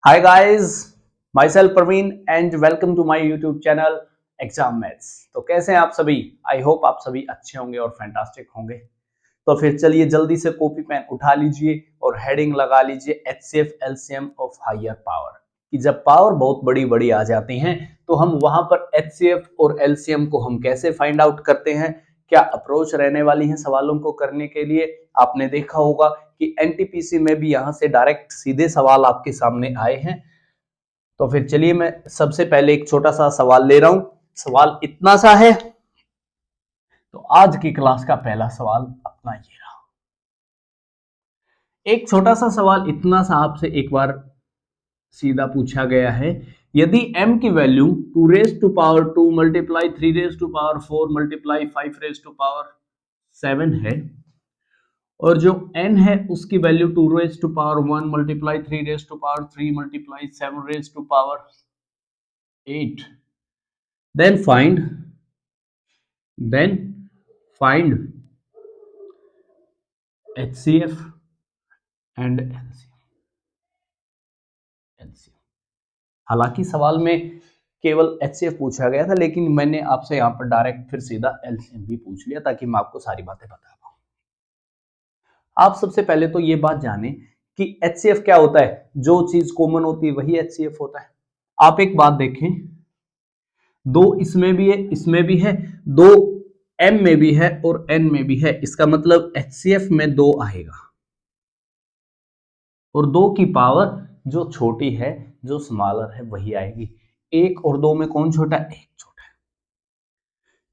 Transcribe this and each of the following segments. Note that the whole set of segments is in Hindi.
Hi guys, myself Praveen and welcome to my YouTube channel Exam Maths। तो कैसे हैं आप सभी? आई होप आप सभी अच्छे होंगे और फैंटास्टिक होंगे। तो फिर चलिए जल्दी से कॉपी पेन उठा लीजिए और हेडिंग लगा लीजिए HCF LCM of higher power. कि जब पावर बहुत बड़ी बड़ी आ जाती हैं तो हम वहां पर HCF और LCM को हम कैसे फाइंड आउट करते हैं, क्या अप्रोच रहने वाली है सवालों को करने के लिए। आपने देखा होगा कि एनटीपीसी में भी यहां से डायरेक्ट सीधे सवाल आपके सामने आए हैं। तो फिर चलिए मैं सबसे पहले एक छोटा सा सवाल ले रहा हूं। सवाल इतना सा है, तो आज की क्लास का पहला सवाल अपना ये रहा। एक छोटा सा सवाल इतना सा आपसे एक बार सीधा पूछा गया है। यदि m की value 2 raise to power 2 multiply 3 raise to power 4 multiply 5 raise to power 7 है और जो n है उसकी value 2 raise to power 1 multiply 3 raise to power 3 multiply 7 raise to power 8, then find HCF and LCM। हालांकि सवाल में केवल HCF पूछा गया था, लेकिन मैंने आपसे यहाँ पर डायरेक्ट फिर सीधा LCM भी पूछ लिया ताकि मैं आपको सारी बातें बता पाऊं। आप सबसे पहले तो ये बात जाने कि HCF क्या होता है। जो चीज कॉमन होती है वही HCF होता है। आप एक बात देखें, दो इसमें भी है, इसमें भी है, दो m में भी है और n में भी है। इसका मतलब HCF में 2 आएगा और 2 की पावर जो छोटी है, जो स्मॉलर है, वही आएगी। 1 और 2 में कौन छोटा है? 1 छोटा है।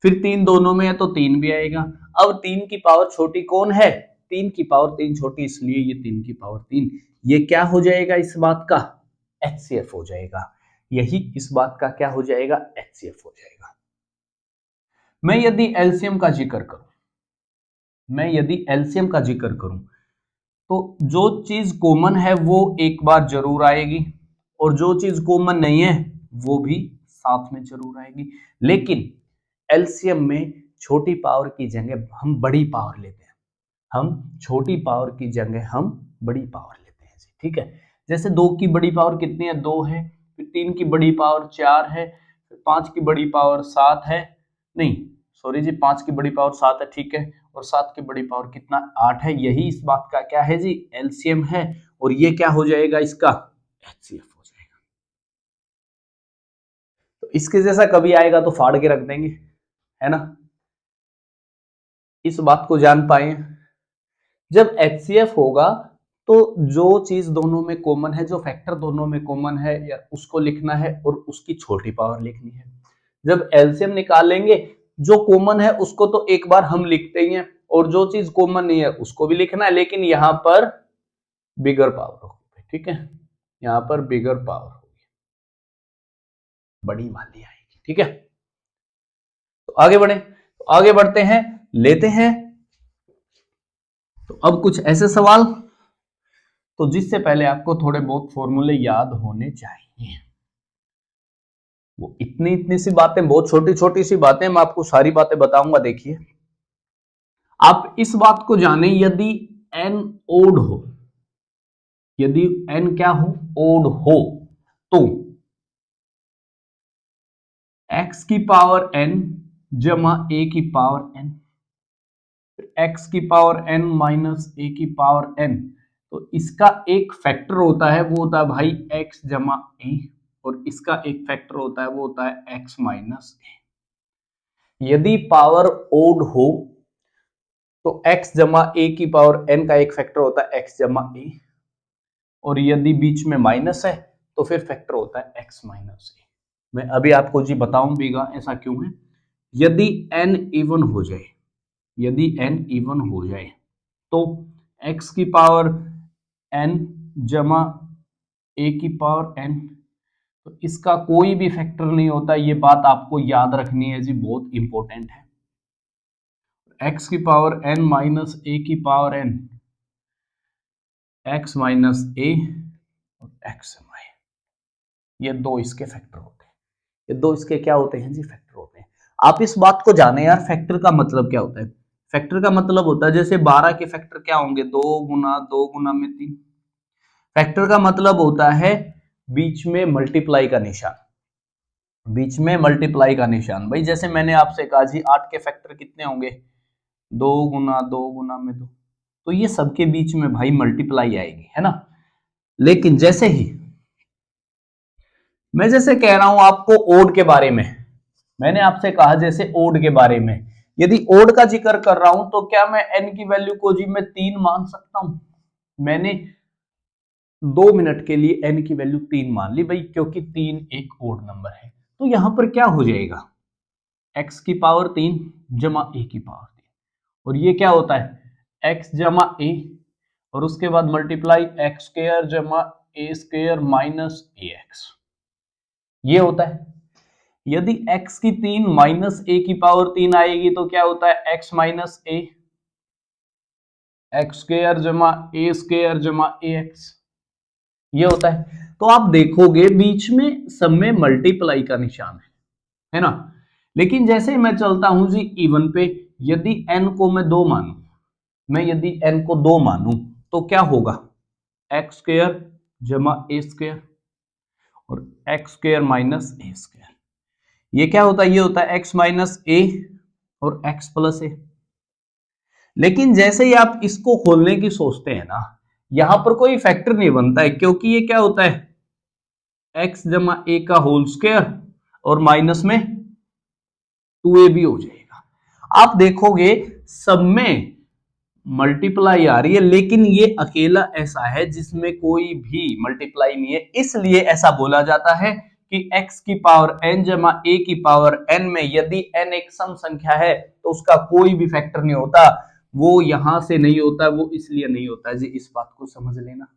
फिर 3 दोनों में है तो 3 भी आएगा। अब 3 की पावर छोटी कौन है? 3 की पावर 3 छोटी, इसलिए ये 3 की पावर 3। ये क्या हो जाएगा? इस बात का HCF हो जाएगा। यही इस बात का क्या हो जाएगा? HCF हो जाएगा। मैं यदि LCM का जिक्र करूं तो जो चीज कॉमन है वो एक बार जरूर आएगी और जो चीज कॉमन नहीं है वो भी साथ में जरूर आएगी। लेकिन LCM में छोटी पावर की जगह हम बड़ी पावर लेते हैं। हम छोटी पावर की जगह हम बड़ी पावर लेते हैं जी, ठीक है। जैसे 2 की बड़ी पावर कितनी है? 2 है। फिर 3 की बड़ी पावर 4 है। फिर 5 की बड़ी पावर 7 है। नहीं सॉरी जी, 5 की बड़ी पावर 7 है, ठीक है। और 7 की बड़ी पावर कितना? 8 है। यही इस बात का क्या है जी? LCM है। और ये क्या हो जाएगा? इसका HCF हो जाएगा। तो इसके जैसा कभी आएगा तो फाड़ के रख देंगे, है ना। इस बात को जान पाए, जब HCF होगा तो जो चीज दोनों में कॉमन है, जो फैक्टर दोनों में कॉमन है, या उसको लिखना है और उसकी छोटी पावर लिखनी है। जब LCM निकालेंगे, जो कॉमन है उसको तो एक बार हम लिखते ही हैं और जो चीज कॉमन नहीं है उसको भी लिखना है, लेकिन यहां पर बिगर पावर होगी, ठीक है। यहां पर बिगर पावर होगी, बड़ी वाली आएगी, ठीक है। तो आगे बढ़े, तो आगे बढ़ते हैं, लेते हैं तो अब कुछ ऐसे सवाल तो जिससे पहले आपको थोड़े बहुत फॉर्मूले याद होने चाहिए। वो इतनी इतनी सी बातें, बहुत छोटी छोटी सी बातें, मैं आपको सारी बातें बताऊंगा। देखिए, आप इस बात को जाने, यदि n ओड हो, यदि n क्या हो? ओड हो, तो x की पावर n जमा a की पावर n, x की पावर n माइनस a की पावर n। तो इसका एक फैक्टर होता है, वो होता है भाई x जमा a, और इसका एक फैक्टर होता है, वो होता है x माइनस a। यदि पावर ओड हो तो x जमा a की पावर n का एक फैक्टर होता है x जमा a, और यदि बीच में माइनस है तो फिर फैक्टर होता है x माइनस a। मैं अभी आपको जी बताऊं बीगा ऐसा क्यों है। यदि n इवन हो जाए, यदि n इवन हो जाए तो x की पावर n जमा a की पावर n, तो इसका कोई भी फैक्टर नहीं होता। ये बात आपको याद रखनी है जी, बहुत इंपॉर्टेंट है। x की पावर n माइनस a की power n, x minus a और x माइनस, ये दो इसके फैक्टर होते हैं। ये दो इसके क्या होते हैं जी? फैक्टर होते हैं। आप इस बात को जाने यार, फैक्टर का मतलब क्या होता है? फैक्टर का मतलब होता है, जैसे 12 के फैक्टर क्या होंगे? 2 गुना 2 गुना में 3। फैक्टर का मतलब होता है बीच में मल्टीप्लाई का निशान, बीच में मल्टीप्लाई का निशान। भाई जैसे मैंने आपसे कहा जी 8 के फैक्टर कितने होंगे, 2 गुना 2 गुना में 2, तो ये सबके बीच में भाई मल्टीप्लाई आएगी, है ना। लेकिन जैसे ही मैं जैसे कह रहा हूं आपको ओड के बारे में, मैंने आपसे कहा जैसे ओड के बारे में, यदि ओड का जिक्र कर रहा हूं तो क्या मैं n की वैल्यू को जी मैं 3 मान सकता हूं। मैंने 2 मिनट के लिए n की वैल्यू 3 मान ली भाई, क्योंकि 3 एक ओड नंबर है। तो यहां पर क्या हो जाएगा, x की पावर 3 जमा a की पावर 3, और ये क्या होता है x जमा a, और उसके बाद मल्टीप्लाई एक्स स्क्वायर जमा ए स्क्वायर माइनस ए एक्स, ये होता है। यदि x की 3 माइनस a की पावर 3 आएगी तो क्या होता है x minus a, x square जमा ए स्क्वायर जमा ए एक्स, ये होता है। तो आप देखोगे बीच में सब में मल्टीप्लाई का निशान है ना। लेकिन जैसे मैं चलता हूं जी इवन पे, यदि n को मैं 2 मानूं, मैं यदि n को 2 मानूं तो क्या होगा, एक्स स्क्वायर जमा ए स्क्वायर और एक्स स्क्वायर माइनस ए स्क्वायर, ये क्या होता है, ये होता है एक्स माइनस ए और एक्स प्लस ए। लेकिन जैसे ही आप इसको खोलने की सोचते हैं ना, यहां पर कोई फैक्टर नहीं बनता है, क्योंकि ये क्या होता है एक्स जमा ए का होल स्क्वायर और माइनस में 2a भी हो जाएगा। आप देखोगे सब में मल्टीप्लाई आ रही है, लेकिन ये अकेला ऐसा है जिसमें कोई भी मल्टीप्लाई नहीं है, इसलिए ऐसा बोला जाता है कि x की पावर n जमा a की पावर n में यदि n एक सम संख्या है तो उसका कोई भी फैक्टर नहीं होता, वो यहां से नहीं होता, वो इसलिए नहीं होता जी, इस बात को समझ लेना।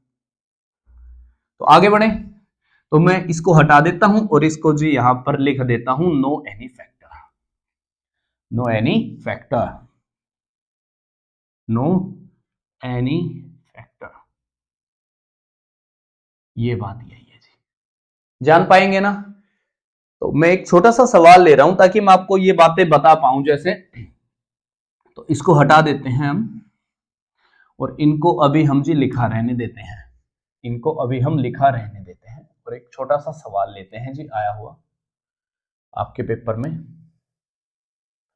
तो आगे बढ़े, तो मैं इसको हटा देता हूं और इसको जी यहां पर लिख देता हूं no any factor, no any factor, no any factor, ये बात यही है जी, जान पाएंगे ना। तो मैं एक छोटा सा सवाल ले रहा हूं ताकि मैं आपको ये बातें बता पाऊं, जैसे तो इसको हटा देते हैं हम और इनको अभी हम जी लिखा रहने देते हैं, इनको अभी हम लिखा रहने देते हैं और एक छोटा सा सवाल लेते हैं जी आया हुआ आपके पेपर में,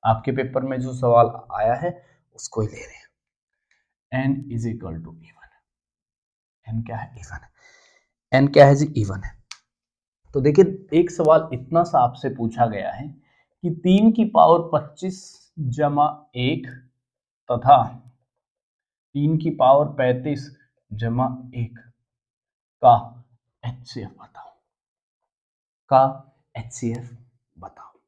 आपके पेपर में जो सवाल आया है उसको ही ले रहे हैं। n is equal to even, n क्या है, इवन है, n क्या है जी, इवन है। तो देखिए एक सवाल इतना सा आपसे पूछा गया है कि 3 की पावर 25 जमा 1 तथा 3 की पावर 35 जमा 1 का HCF बताओ, का HCF बताओ।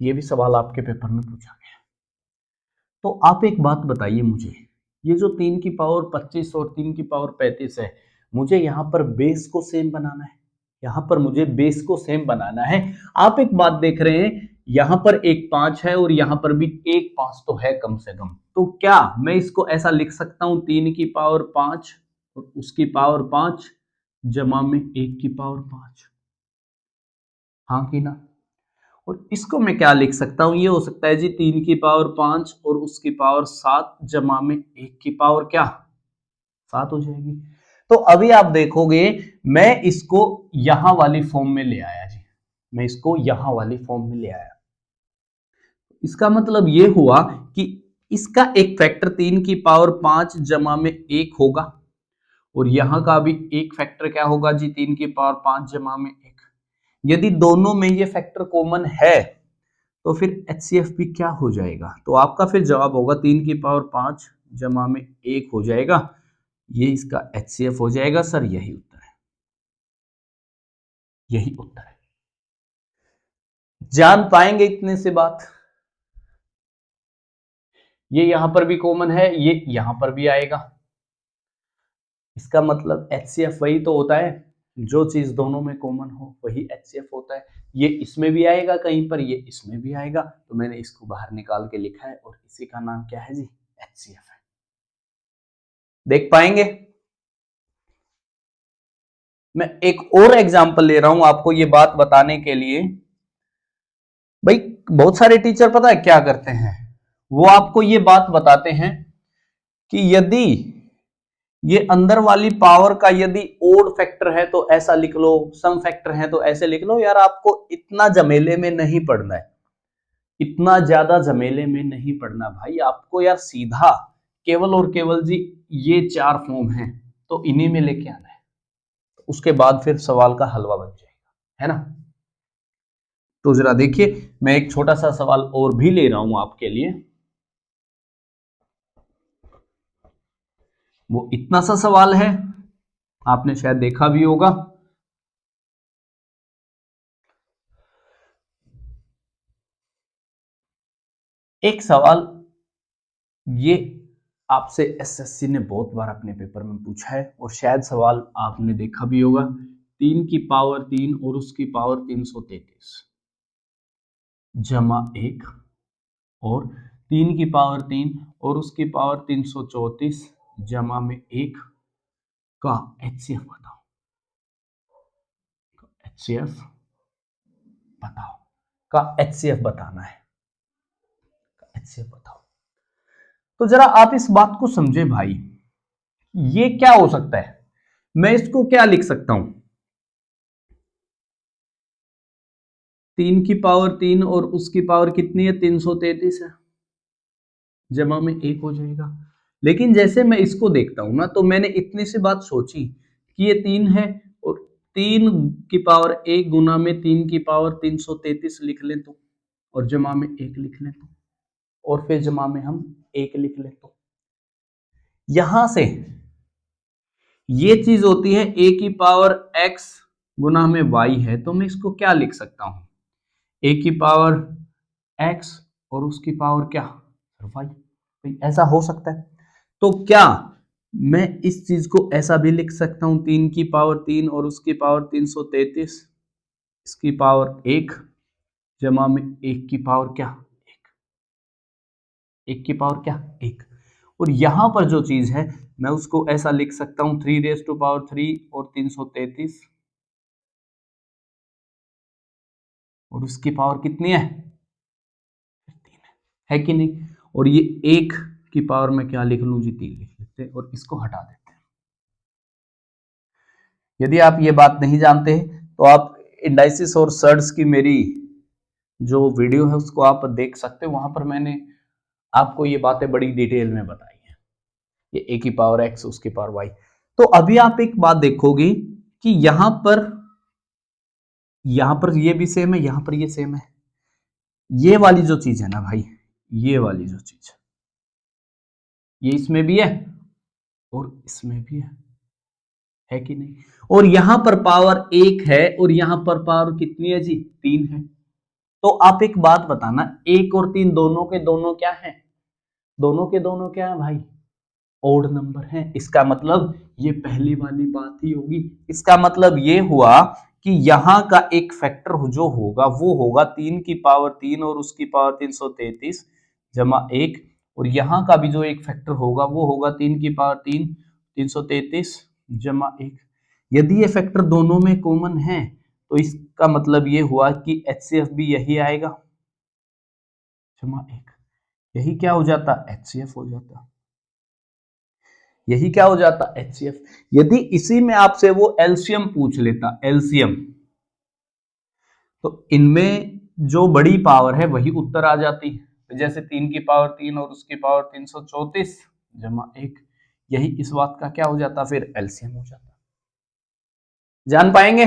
ये भी सवाल आपके पेपर में पूछा गया। तो आप एक बात बताइए मुझे, ये जो 3 की पावर 25 और 3 की पावर 35 है, मुझे यहाँ पर बेस को सेम बनाना है, यहाँ पर मुझे बेस को सेम बनाना है। आप एक बात देख रहे हैं, यहाँ पर एक 5 है और यहाँ पर भी एक 5 तो है कम से कम, तो क्या मैं इसको ऐसा लिख सकता हूँ 3 की पावर 5 और उसकी पावर 5 जमा में 1 की पावर 5, हाँ कि ना। और इसको मैं क्या लिख सकता हूं, ये हो सकता है जी 3 की पावर 5 और उसकी पावर 7 जमा में 1 की पावर क्या 7 हो जाएगी। तो अभी आप देखोगे मैं इसको यहां वाली फॉर्म में ले आया जी, मैं इसको यहां वाली फॉर्म में ले आया। इसका मतलब ये हुआ कि इसका एक फैक्टर 3 की पावर 5 जमा में 1 होगा और यहां का भी एक फैक्टर क्या होगा जी 3 की पावर 5 जमा में 1। यदि दोनों में ये फैक्टर कॉमन है तो फिर HCF भी क्या हो जाएगा, तो आपका फिर जवाब होगा 3 की पावर 5 जमा में 1 हो जाएगा, ये इसका HCF हो जाएगा। सर यही उत्तर है, यही उत्तर है। जान पाएंगे इतने से बात, ये यहां पर भी कॉमन है, ये यहां पर भी आएगा, इसका मतलब HCF वही तो होता है, जो चीज दोनों में कॉमन हो वही HCF होता है। ये इसमें भी आएगा कहीं पर, ये इसमें भी आएगा, तो मैंने इसको बाहर निकाल के लिखा है और इसी का नाम क्या है जी, HCF है। देख पाएंगे। मैं एक और एग्जांपल ले रहा हूं आपको ये बात बताने के लिए। भाई बहुत सारे टीचर पता है क्या करते हैं, वो आपको ये बात बताते हैं कि यदि ये अंदर वाली पावर का यदि ओड फैक्टर है तो ऐसा लिख लो, सम फैक्टर है तो ऐसे लिख लो। यार आपको इतना झमेले में नहीं पड़ना है, इतना ज्यादा झमेले में नहीं पड़ना भाई आपको। यार सीधा केवल और केवल जी ये 4 फॉर्म हैं तो इन्हीं में लेके आना है, उसके बाद फिर सवाल का हलवा बन जाएगा, है ना। तो जरा देखिए, मैं एक छोटा सा सवाल और भी ले रहा हूं आपके लिए। वो इतना सा सवाल है, आपने शायद देखा भी होगा। एक सवाल ये आपसे एसएससी ने बहुत बार अपने पेपर में पूछा है और शायद सवाल आपने देखा भी होगा। 3 की पावर 3 और उसकी पावर 333 जमा 1 और 3 की पावर 3 और उसकी पावर 334 जमा में 1 का एचसीएफ बताओ। एचसीएफ बताओ, का एचसीएफ बताना है, एचसीएफ बताओ। तो जरा आप इस बात को समझे भाई, ये क्या हो सकता है। मैं इसको क्या लिख सकता हूं, 3 की पावर 3 और उसकी पावर कितनी है, 333 है, जमा में 1 हो जाएगा। लेकिन जैसे मैं इसको देखता हूं ना, तो मैंने इतनी सी बात सोची कि ये 3 है और 3 की पावर 1 गुना में 3 की पावर 333 लिख लें तो, और जमा में 1 लिख लें तो, और फिर जमा में हम 1 लिख लें तो, यहां से ये चीज होती है a की पावर x गुना में y है, तो मैं इसको क्या लिख सकता हूं, a की पावर x और उसकी पावर क्या, y। ऐसा हो सकता है। तो क्या मैं इस चीज को ऐसा भी लिख सकता हूं, 3 की पावर 3 और उसकी पावर 333, इसकी पावर 1 जमा में 1 की पावर क्या, 1 की पावर क्या, 1। और यहां पर जो चीज है मैं उसको ऐसा लिख सकता हूं, 3 रेज टू पावर 3 और 333 और उसकी पावर कितनी है, 3 है कि नहीं। और ये 1 की पावर में क्या लिख लूं जी, 3 लिख लेते हैं और इसको हटा देते हैं। यदि आप ये बात नहीं जानते तो आप इंडाइसिस और सर्ड्स की मेरी जो वीडियो है उसको आप देख सकते हो, वहां पर मैंने आपको ये बातें बड़ी डिटेल में बताई हैं, ये a की पावर x उसकी पावर y। तो अभी आप एक बात देखोगे कि यहां पर ये भी सेम है, यहां पर ये सेम है। ये वाली जो चीज है ना भाई, ये वाली जो चीज ये इसमें भी है और इसमें भी है कि नहीं। और यहां पर पावर 1 है और यहां पर पावर कितनी है जी, 3 है। तो आप एक बात बताना, 1 और 3 दोनों के दोनों क्या है, दोनों के दोनों क्या है भाई, ओड नंबर है। इसका मतलब ये पहली वाली बात ही होगी। इसका मतलब ये हुआ कि यहां का एक फैक्टर जो होगा वो होगा 3 की पावर 3 और उसकी पावर 333 जमा 1, और यहां का भी जो एक फैक्टर होगा वो होगा 3 की पावर 3 333 जमा 1। यदि ये फैक्टर दोनों में कॉमन है तो इसका मतलब ये हुआ कि एचसीएफ भी यही आएगा, जमा 1। यही क्या हो जाता, एचसीएफ हो जाता, यही क्या हो जाता, एचसीएफ। यदि इसी में आपसे वो एलसीएम पूछ लेता, एलसीएम, तो इनमें जो बड़ी पावर है वही उत्तर आ जाती है। जैसे 3 की पावर 3 और उसकी पावर 334 जमा 1, यही इस बात का क्या हो जाता, फिर एलसीएम हो जाता। जान पाएंगे।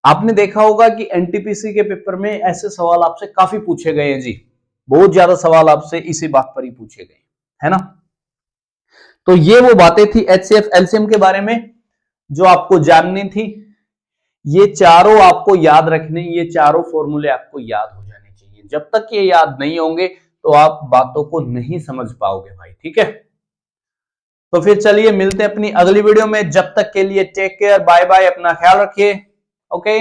आपने देखा होगा कि एनटीपीसी के पेपर में ऐसे सवाल आपसे काफी पूछे गए हैं जी, बहुत ज्यादा सवाल आपसे इसी बात पर ही पूछे गए, है ना। तो ये वो बातें थी एचसीएफ एलसीएम के बारे में जो आपको जाननी थी। ये चारों आपको याद रखने, ये चारों फॉर्मूले आपको याद हो जाने चाहिए। जब तक ये याद नहीं होंगे तो आप बातों को नहीं समझ पाओगे भाई, ठीक है। तो फिर चलिए मिलते हैं अपनी अगली वीडियो में, जब तक के लिए टेक केयर, बाय बाय, अपना ख्याल रखिए, ओके।